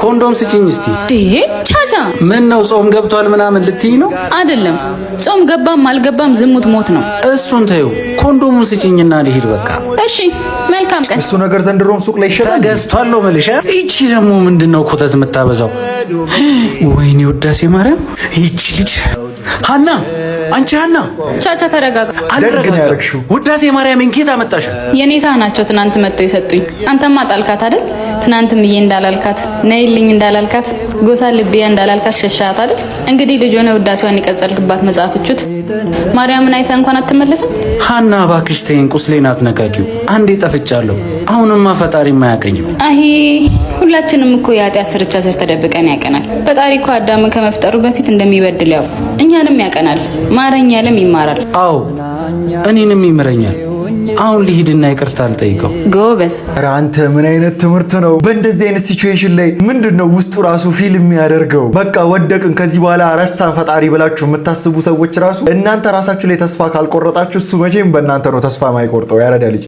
ኮንዶም ስጪኝ እስቲ። ቻቻ ምን ነው ጾም ገብቷል ምናምን ልትይ ነው? አይደለም፣ ጾም ገባም አልገባም ዝሙት ሞት ነው። እሱን ተይው፣ ኮንዶሙን ስጪኝና ልሂድ በቃ። እሺ መልካም ቀን። እሱ ነገር ዘንድሮም ሱቅ ላይ ይሸጣል። ተገዝቷል ነው መልሻ። እቺ ደግሞ ምንድነው ኮተት የምታበዛው? ወይኔ ውዳሴ ማርያም፣ ይቺ ልጅ ሃና፣ አንቺ ሃና። ቻቻ ተረጋጋ። ደግ ነው ያረግሽው። ውዳሴ ማርያምን ኬት አመጣሽ? የኔታ ናቸው ትናንት መጥተው የሰጡኝ። አንተማ ጣልካት አይደል? ትናንትም እዬ እንዳላልካት ነይልኝ እንዳላልካት ጎሳ ልብያ እንዳላልካት ሸሻት አይደል? እንግዲህ ልጅ ሆነ ውዳሴዋን የቀጸልክባት መጽሐፍቹት ማርያምን አይተ እንኳን አትመለስም። ሃና እባክሽ ተይኝ፣ ቁስሌን አትነካኪው። አንዴ ጠፍቻለሁ፣ አሁንማ ፈጣሪ የማያቀኝም። አይ ሁላችንም እኮ የኃጢአት ስርቻ ስር ተደብቀን ያቀናል። ፈጣሪ እኮ አዳምን ከመፍጠሩ በፊት እንደሚበድል ያው እኛንም ያቀናል። ማረኝ ያለም ይማራል። አዎ እኔንም ይምረኛል። አሁን ልሂድና ይቅርታ ልጠይቀው። ጎበዝ። ኧረ አንተ ምን አይነት ትምህርት ነው? በእንደዚህ አይነት ሲቹዌሽን ላይ ምንድነው ውስጡ ራሱ ፊልም የሚያደርገው? በቃ ወደቅን ከዚህ በኋላ ረሳን ፈጣሪ ብላችሁ የምታስቡ ሰዎች ራሱ እናንተ ራሳችሁ ላይ ተስፋ ካልቆረጣችሁ እሱ መቼም በእናንተ ነው ተስፋ ማይቆርጠው። ያረዳ ልጅ